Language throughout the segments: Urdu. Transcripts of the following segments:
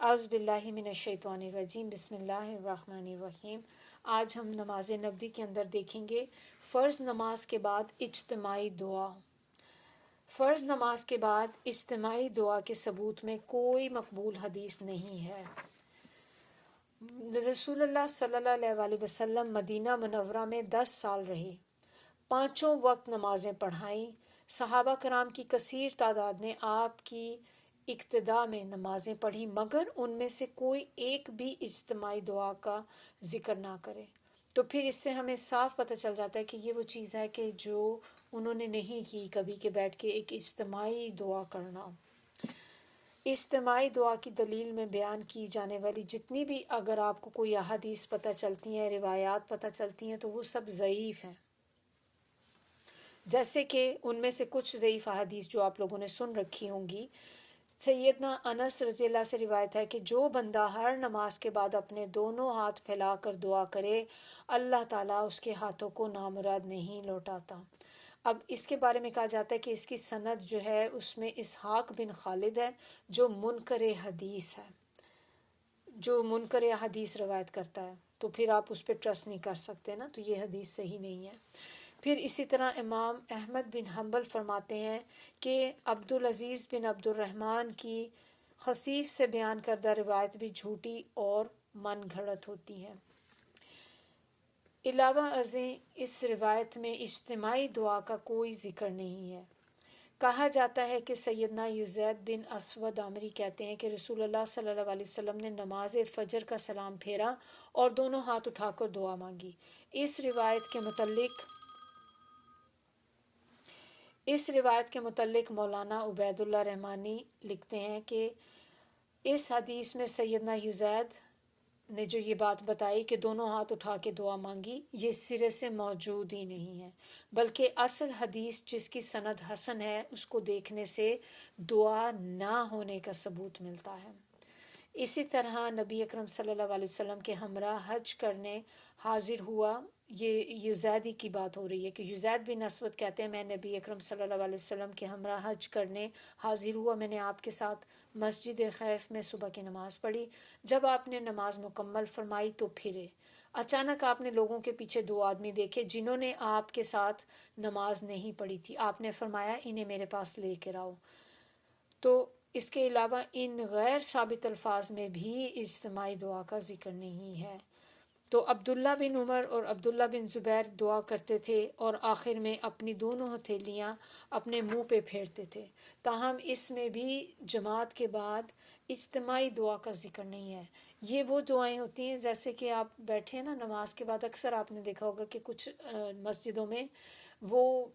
اعوذ باللہ من الشیطان الرجیم بسم اللہ الرحمن الرحیم۔ آج ہم نماز نبوی کے اندر دیکھیں گے فرض نماز کے بعد اجتماعی دعا۔ فرض نماز کے بعد اجتماعی دعا کے ثبوت میں کوئی مقبول حدیث نہیں ہے۔ رسول اللہ صلی اللہ علیہ وسلم مدینہ منورہ میں 10 سال رہے، 5 وقت نمازیں پڑھائیں۔ صحابہ کرام کی کثیر تعداد نے آپ کی اقتداء میں نمازیں پڑھی، مگر ان میں سے کوئی ایک بھی اجتماعی دعا کا ذکر نہ کرے۔ تو پھر اس سے ہمیں صاف پتہ چل جاتا ہے کہ یہ وہ چیز ہے کہ جو انہوں نے نہیں کی کبھی، کہ بیٹھ کے ایک اجتماعی دعا کرنا۔ اجتماعی دعا کی دلیل میں بیان کی جانے والی جتنی بھی اگر آپ کو کوئی احادیث پتہ چلتی ہیں، روایات پتہ چلتی ہیں، تو وہ سب ضعیف ہیں۔ جیسے کہ ان میں سے کچھ ضعیف احادیث جو آپ لوگوں نے سن رکھی ہوں گی، سیدنا انس رضی اللہ سے روایت ہے کہ جو بندہ ہر نماز کے بعد اپنے دونوں ہاتھ پھیلا کر دعا کرے، اللہ تعالیٰ اس کے ہاتھوں کو نامراد نہیں لوٹاتا۔ اب اس کے بارے میں کہا جاتا ہے کہ اس کی سند جو ہے اس میں اسحاق بن خالد ہے، جو منکر حدیث ہے، جو منکر حدیث روایت کرتا ہے، تو پھر آپ اس پہ ٹرسٹ نہیں کر سکتے نا، تو یہ حدیث صحیح نہیں ہے۔ پھر اسی طرح امام احمد بن حنبل فرماتے ہیں کہ عبدالعزیز بن عبد الرحمن کی خصیف سے بیان کردہ روایت بھی جھوٹی اور من گھڑت ہوتی ہے۔ علاوہ ازیں اس روایت میں اجتماعی دعا کا کوئی ذکر نہیں ہے۔ کہا جاتا ہے کہ سیدنا یزید بن اسود عامری کہتے ہیں کہ رسول اللہ صلی اللہ علیہ وسلم نے نماز فجر کا سلام پھیرا اور دونوں ہاتھ اٹھا کر دعا مانگی۔ اس روایت کے متعلق مولانا عبید اللہ رحمانی لکھتے ہیں کہ اس حدیث میں سیدنا یزید نے جو یہ بات بتائی کہ دونوں ہاتھ اٹھا کے دعا مانگی، یہ سرے سے موجود ہی نہیں ہے، بلکہ اصل حدیث جس کی سند حسن ہے اس کو دیکھنے سے دعا نہ ہونے کا ثبوت ملتا ہے۔ اسی طرح نبی اکرم صلی اللہ علیہ وسلم کے ہمراہ حج کرنے حاضر ہوا، یہ یزید ہی کی بات ہو رہی ہے کہ یزید بن اسود کہتے ہیں میں نبی اکرم صلی اللہ علیہ وسلم کے ہمراہ حج کرنے حاضر ہوا، میں نے آپ کے ساتھ مسجد خیف میں صبح کی نماز پڑھی۔ جب آپ نے نماز مکمل فرمائی تو پھرے، اچانک آپ نے لوگوں کے پیچھے 2 آدمی دیکھے جنہوں نے آپ کے ساتھ نماز نہیں پڑھی تھی۔ آپ نے فرمایا انہیں میرے پاس لے کر آؤ۔ تو اس کے علاوہ ان غیر ثابت الفاظ میں بھی اجتماعی دعا کا ذکر نہیں ہے۔ تو عبداللہ بن عمر اور عبداللہ بن زبیر دعا کرتے تھے اور آخر میں اپنی دونوں ہتھیلیاں اپنے منہ پہ پھیرتے تھے، تاہم اس میں بھی جماعت کے بعد اجتماعی دعا کا ذکر نہیں ہے۔ یہ وہ دعائیں ہوتی ہیں جیسے کہ آپ بیٹھے ہیں نا نماز کے بعد، اکثر آپ نے دیکھا ہوگا کہ کچھ مسجدوں میں وہ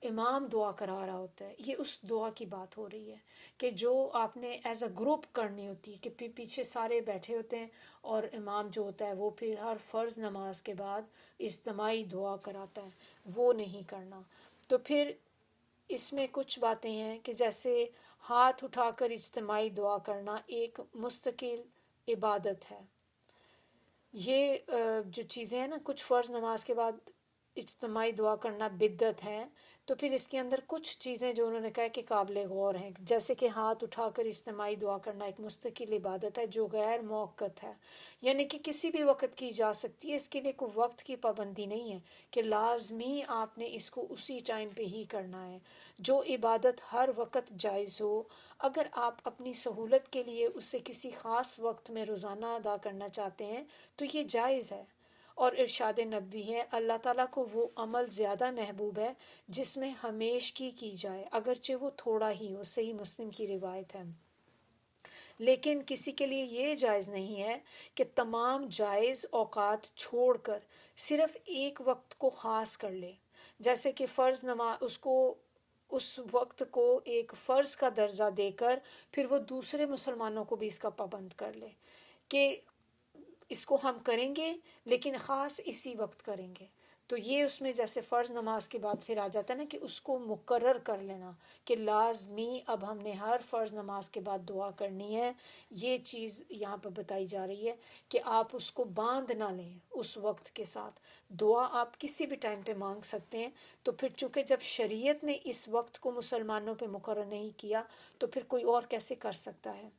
امام دعا کرا رہا ہوتا ہے، یہ اس دعا کی بات ہو رہی ہے کہ جو آپ نے ایز اے گروپ کرنی ہوتی ہے، کہ پیچھے سارے بیٹھے ہوتے ہیں اور امام جو ہوتا ہے وہ پھر ہر فرض نماز کے بعد اجتماعی دعا کراتا ہے، وہ نہیں کرنا۔ تو پھر اس میں کچھ باتیں ہیں کہ جیسے ہاتھ اٹھا کر اجتماعی دعا کرنا ایک مستقل عبادت ہے۔ یہ جو چیزیں ہیں نا، کچھ فرض نماز کے بعد اجتماعی دعا کرنا بدعت ہے، تو پھر اس کے اندر کچھ چیزیں جو انہوں نے کہا کہ قابل غور ہیں، جیسے کہ ہاتھ اٹھا کر اجتماعی دعا کرنا ایک مستقل عبادت ہے جو غیر موقت ہے، یعنی کہ کسی بھی وقت کی جا سکتی ہے، اس کے لیے کوئی وقت کی پابندی نہیں ہے کہ لازمی آپ نے اس کو اسی ٹائم پہ ہی کرنا ہے۔ جو عبادت ہر وقت جائز ہو، اگر آپ اپنی سہولت کے لیے اسے کسی خاص وقت میں روزانہ ادا کرنا چاہتے ہیں تو یہ جائز ہے۔ اور ارشاد نبوی ہے اللہ تعالیٰ کو وہ عمل زیادہ محبوب ہے جس میں ہمیشگی کی جائے، اگرچہ وہ تھوڑا ہی ہو، صحیح مسلم کی روایت ہے۔ لیکن کسی کے لیے یہ جائز نہیں ہے کہ تمام جائز اوقات چھوڑ کر صرف ایک وقت کو خاص کر لے، جیسے کہ فرض نماز اس وقت کو ایک فرض کا درجہ دے کر پھر وہ دوسرے مسلمانوں کو بھی اس کا پابند کر لے کہ اس کو ہم کریں گے لیکن خاص اسی وقت کریں گے۔ تو یہ اس میں جیسے فرض نماز کے بعد پھر آ جاتا ہے نا کہ اس کو مقرر کر لینا کہ لازمی اب ہم نے ہر فرض نماز کے بعد دعا کرنی ہے، یہ چیز یہاں پر بتائی جا رہی ہے کہ آپ اس کو باندھ نہ لیں اس وقت کے ساتھ، دعا آپ کسی بھی ٹائم پہ مانگ سکتے ہیں۔ تو پھر چونکہ جب شریعت نے اس وقت کو مسلمانوں پہ مقرر نہیں کیا تو پھر کوئی اور کیسے کر سکتا ہے۔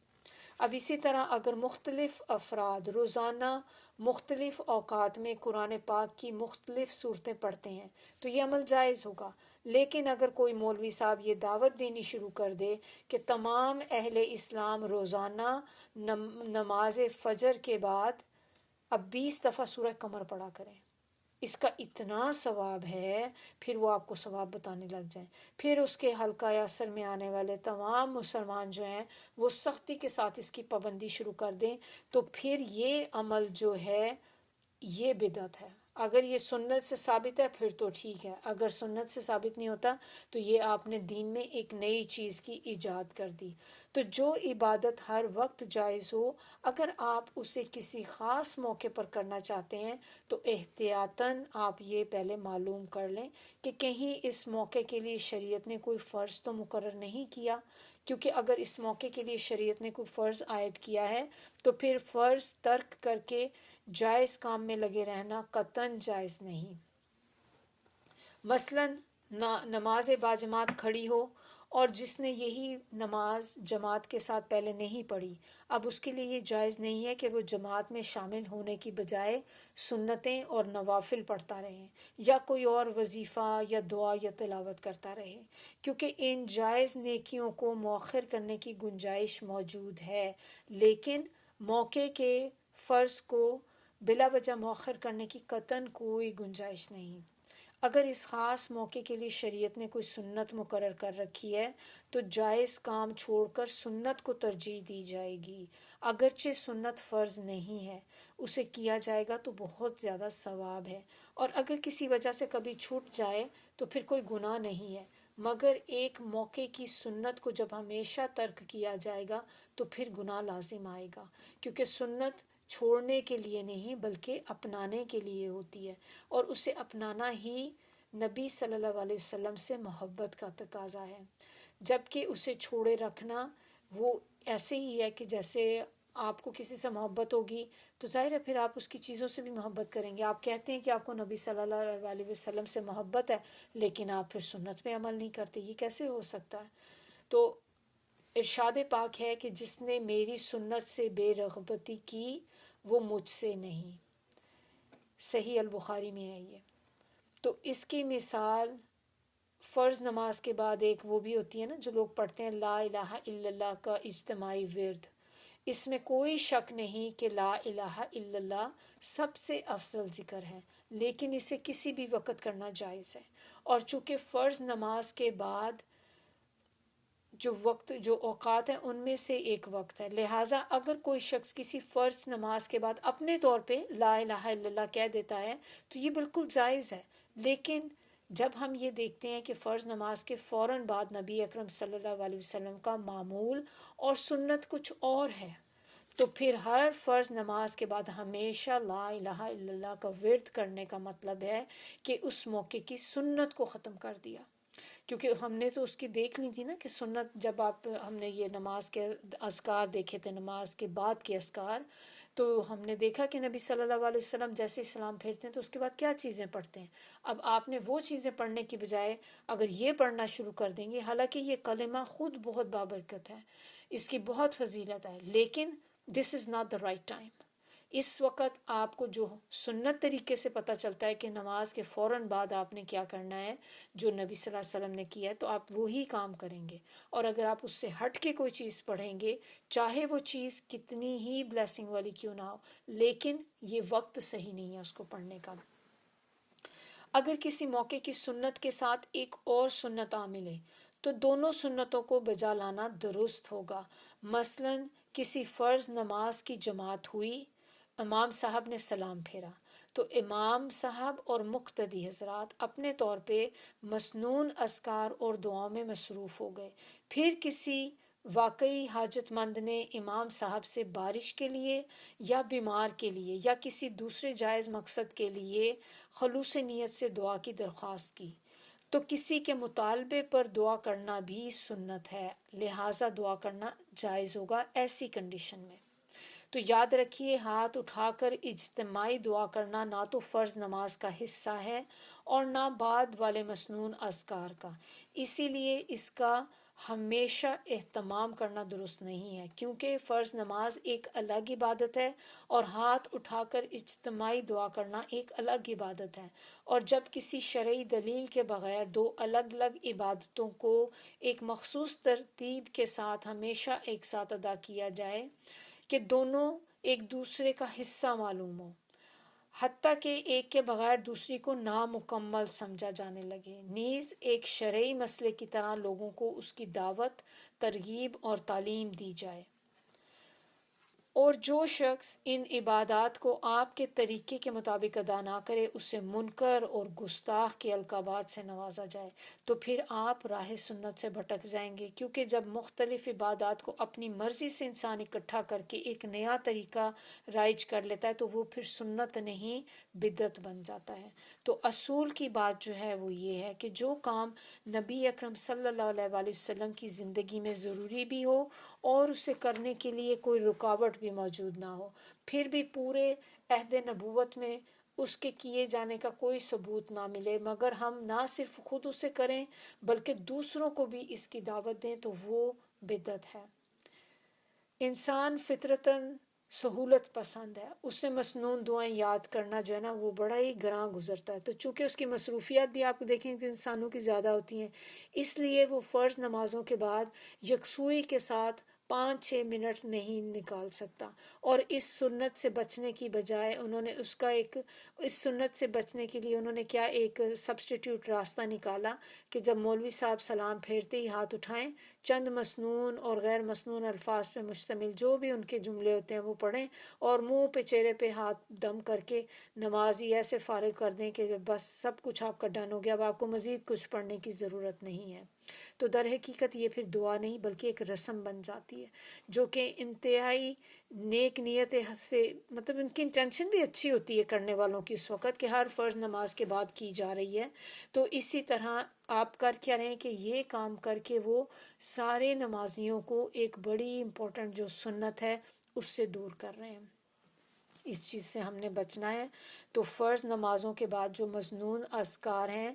اب اسی طرح اگر مختلف افراد روزانہ مختلف اوقات میں قرآن پاک کی مختلف صورتیں پڑھتے ہیں تو یہ عمل جائز ہوگا، لیکن اگر کوئی مولوی صاحب یہ دعوت دینی شروع کر دے کہ تمام اہل اسلام روزانہ نماز فجر کے بعد اب 20 دفعہ سورہ قمر پڑھا کریں، اس کا اتنا ثواب ہے، پھر وہ آپ کو ثواب بتانے لگ جائیں، پھر اس کے حلقہ اثر میں آنے والے تمام مسلمان جو ہیں وہ سختی کے ساتھ اس کی پابندی شروع کر دیں، تو پھر یہ عمل جو ہے یہ بدعت ہے۔ اگر یہ سنت سے ثابت ہے پھر تو ٹھیک ہے، اگر سنت سے ثابت نہیں ہوتا تو یہ آپ نے دین میں ایک نئی چیز کی ایجاد کر دی۔ تو جو عبادت ہر وقت جائز ہو، اگر آپ اسے کسی خاص موقع پر کرنا چاہتے ہیں تو احتیاطاً آپ یہ پہلے معلوم کر لیں کہ کہیں اس موقع کے لیے شریعت نے کوئی فرض تو مقرر نہیں کیا، کیونکہ اگر اس موقع کے لیے شریعت نے کوئی فرض عائد کیا ہے تو پھر فرض ترک کر کے جائز کام میں لگے رہنا قطعاً جائز نہیں۔ مثلاً نماز باجماعت کھڑی ہو اور جس نے یہی نماز جماعت کے ساتھ پہلے نہیں پڑھی، اب اس کے لیے یہ جائز نہیں ہے کہ وہ جماعت میں شامل ہونے کی بجائے سنتیں اور نوافل پڑھتا رہے یا کوئی اور وظیفہ یا دعا یا تلاوت کرتا رہے، کیونکہ ان جائز نیکیوں کو مؤخر کرنے کی گنجائش موجود ہے، لیکن موقع کے فرض کو بلا وجہ مؤخر کرنے کی قطعاً کوئی گنجائش نہیں۔ اگر اس خاص موقع کے لیے شریعت نے کوئی سنت مقرر کر رکھی ہے تو جائز کام چھوڑ کر سنت کو ترجیح دی جائے گی، اگرچہ سنت فرض نہیں ہے، اسے کیا جائے گا تو بہت زیادہ ثواب ہے، اور اگر کسی وجہ سے کبھی چھوٹ جائے تو پھر کوئی گناہ نہیں ہے، مگر ایک موقع کی سنت کو جب ہمیشہ ترک کیا جائے گا تو پھر گناہ لازم آئے گا، کیونکہ سنت چھوڑنے کے لیے نہیں بلکہ اپنانے کے لیے ہوتی ہے، اور اسے اپنانا ہی نبی صلی اللہ علیہ وسلم سے محبت کا تقاضا ہے، جبکہ اسے چھوڑے رکھنا وہ ایسے ہی ہے کہ جیسے آپ کو کسی سے محبت ہوگی تو ظاہر ہے پھر آپ اس کی چیزوں سے بھی محبت کریں گے۔ آپ کہتے ہیں کہ آپ کو نبی صلی اللہ علیہ وسلم سے محبت ہے لیکن آپ پھر سنت پہ عمل نہیں کرتے، یہ کیسے ہو سکتا ہے؟ تو ارشاد پاک ہے کہ جس نے میری سنت سے بے رغبتی کی وہ مجھ سے نہیں، صحیح البخاری میں ہے یہ۔ تو اس کی مثال فرض نماز کے بعد ایک وہ بھی ہوتی ہے نا جو لوگ پڑھتے ہیں لا الہ الا اللہ کا اجتماعی ورد، اس میں کوئی شک نہیں کہ لا الہ الا اللہ سب سے افضل ذکر ہے، لیکن اسے کسی بھی وقت کرنا جائز ہے، اور چونکہ فرض نماز کے بعد جو اوقات ہیں ان میں سے ایک وقت ہے، لہٰذا اگر کوئی شخص کسی فرض نماز کے بعد اپنے طور پہ لا الہ الا اللہ کہہ دیتا ہے تو یہ بالکل جائز ہے، لیکن جب ہم یہ دیکھتے ہیں کہ فرض نماز کے فوراً بعد نبی اکرم صلی اللہ علیہ وسلم کا معمول اور سنت کچھ اور ہے، تو پھر ہر فرض نماز کے بعد ہمیشہ لا الہ الا اللہ کا ورد کرنے کا مطلب ہے کہ اس موقع کی سنت کو ختم کر دیا، کیونکہ ہم نے تو اس کی دیکھ لی تھی نا کہ سنت، جب ہم نے یہ نماز کے اذکار دیکھے تھے، نماز کے بعد کے اذکار، تو ہم نے دیکھا کہ نبی صلی اللہ علیہ وسلم جیسے سلام پھیرتے ہیں تو اس کے بعد کیا چیزیں پڑھتے ہیں۔ اب آپ نے وہ چیزیں پڑھنے کی بجائے اگر یہ پڑھنا شروع کر دیں گے، حالانکہ یہ کلمہ خود بہت بابرکت ہے، اس کی بہت فضیلت ہے، لیکن this is not the right time. اس وقت آپ کو جو سنت طریقے سے پتہ چلتا ہے کہ نماز کے فوراً بعد آپ نے کیا کرنا ہے، جو نبی صلی اللہ علیہ وسلم نے کیا ہے، تو آپ وہی کام کریں گے، اور اگر آپ اس سے ہٹ کے کوئی چیز پڑھیں گے، چاہے وہ چیز کتنی ہی بلیسنگ والی کیوں نہ ہو، لیکن یہ وقت صحیح نہیں ہے اس کو پڑھنے کا۔ اگر کسی موقع کی سنت کے ساتھ ایک اور سنت آ ملے تو دونوں سنتوں کو بجا لانا درست ہوگا۔ مثلاً کسی فرض نماز کی جماعت ہوئی، امام صاحب نے سلام پھیرا تو امام صاحب اور مقتدی حضرات اپنے طور پہ مسنون اذکار اور دعاؤں میں مصروف ہو گئے، پھر کسی واقعی حاجت مند نے امام صاحب سے بارش کے لیے یا بیمار کے لیے یا کسی دوسرے جائز مقصد کے لیے خلوص نیت سے دعا کی درخواست کی، تو کسی کے مطالبے پر دعا کرنا بھی سنت ہے، لہٰذا دعا کرنا جائز ہوگا ایسی کنڈیشن میں۔ تو یاد رکھیے، ہاتھ اٹھا کر اجتماعی دعا کرنا نہ تو فرض نماز کا حصہ ہے اور نہ بعد والے مسنون اذکار کا، اسی لیے اس کا ہمیشہ اہتمام کرنا درست نہیں ہے، کیونکہ فرض نماز ایک الگ عبادت ہے اور ہاتھ اٹھا کر اجتماعی دعا کرنا ایک الگ عبادت ہے، اور جب کسی شرعی دلیل کے بغیر دو الگ الگ عبادتوں کو ایک مخصوص ترتیب کے ساتھ ہمیشہ ایک ساتھ ادا کیا جائے کہ دونوں ایک دوسرے کا حصہ معلوم ہو، حتیٰ کہ ایک کے بغیر دوسری کو نامکمل سمجھا جانے لگے، نیز ایک شرعی مسئلے کی طرح لوگوں کو اس کی دعوت، ترغیب اور تعلیم دی جائے، اور جو شخص ان عبادات کو آپ کے طریقے کے مطابق ادا نہ کرے اسے منکر اور گستاخ کے القابات سے نوازا جائے، تو پھر آپ راہ سنت سے بھٹک جائیں گے، کیونکہ جب مختلف عبادات کو اپنی مرضی سے انسان اکٹھا کر کے ایک نیا طریقہ رائج کر لیتا ہے تو وہ پھر سنت نہیں بدعت بن جاتا ہے۔ تو اصول کی بات جو ہے وہ یہ ہے کہ جو کام نبی اکرم صلی اللہ علیہ وآلہ وسلم کی زندگی میں ضروری بھی ہو اور اسے کرنے کے لیے کوئی رکاوٹ بھی موجود نہ ہو، پھر بھی پورے عہد نبوت میں اس کے کیے جانے کا کوئی ثبوت نہ ملے، مگر ہم نہ صرف خود اسے کریں بلکہ دوسروں کو بھی اس کی دعوت دیں تو وہ بدعت ہے۔ انسان فطرتاً سہولت پسند ہے، اس سے مسنون دعائیں یاد کرنا جو ہے نا وہ بڑا ہی گراں گزرتا ہے، تو چونکہ اس کی مصروفیات بھی آپ دیکھیں کہ انسانوں کی زیادہ ہوتی ہیں، اس لیے وہ فرض نمازوں کے بعد یکسوئی کے ساتھ 5-6 منٹ نہیں نکال سکتا، اور اس سنت سے بچنے کی بجائے انہوں نے اس سنت سے بچنے کے لیے انہوں نے کیا ایک سبسٹیٹیوٹ راستہ نکالا کہ جب مولوی صاحب سلام پھیرتے ہی ہاتھ اٹھائیں، چند مسنون اور غیر مسنون الفاظ پہ مشتمل جو بھی ان کے جملے ہوتے ہیں وہ پڑھیں، اور منہ پہ چہرے پہ ہاتھ دم کر کے نماز ہی ایسے فارغ کر دیں کہ بس سب کچھ آپ کا ڈن ہو گیا، اب آپ کو مزید کچھ پڑھنے کی ضرورت نہیں ہے۔ تو در حقیقت یہ پھر دعا نہیں بلکہ ایک رسم بن جاتی ہے، جو کہ انتہائی نیک نیت سے، مطلب ان کی انٹینشن بھی اچھی ہوتی ہے کرنے والوں کی اس وقت کہ ہر فرض نماز کے بعد کی جا رہی ہے، تو اسی طرح آپ کر کیا رہے ہیں کہ یہ کام کر کے وہ سارے نمازیوں کو ایک بڑی امپورٹنٹ جو سنت ہے اس سے دور کر رہے ہیں۔ اس چیز سے ہم نے بچنا ہے۔ تو فرض نمازوں کے بعد جو مسنون اذکار ہیں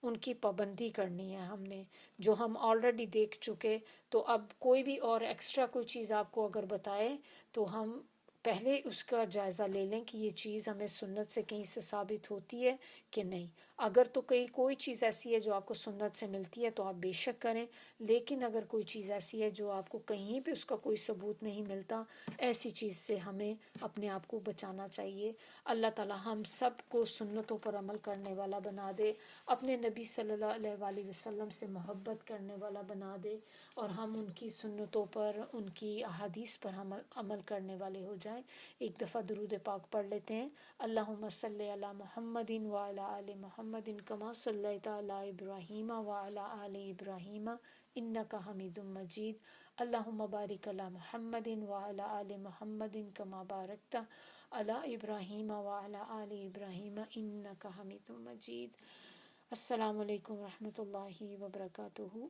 ان کی پابندی کرنی ہے ہم نے، جو ہم آلریڈی دیکھ چکے، تو اب کوئی بھی اور ایکسٹرا کوئی چیز آپ کو اگر بتائے تو ہم پہلے اس کا جائزہ لے لیں کہ یہ چیز ہمیں سنت سے کہیں سے ثابت ہوتی ہے کہ نہیں۔ اگر تو کوئی چیز ایسی ہے جو آپ کو سنت سے ملتی ہے تو آپ بے شک کریں، لیکن اگر کوئی چیز ایسی ہے جو آپ کو کہیں پہ اس کا کوئی ثبوت نہیں ملتا، ایسی چیز سے ہمیں اپنے آپ کو بچانا چاہیے۔ اللہ تعالی ہم سب کو سنتوں پر عمل کرنے والا بنا دے، اپنے نبی صلی اللہ علیہ وآلہ وسلم سے محبت کرنے والا بنا دے، اور ہم ان کی سنتوں پر، ان کی احادیث پر عمل کرنے والے ہو جائیں۔ ایک دفعہ درود پاک پڑھ لیتے ہیں۔ اللہم صلی علی محمد وعلی آل محمد کما صلیت علی ابراہیم وعلی آل ابراہیم انک حمید مجید۔ اللہم بارک علی محمد وعلی آل محمد کما بارکت علی ابراہیم وعلی آل ابراہیم انک حمید مجید۔ السلام علیکم ورحمۃ اللہ وبرکاتہ۔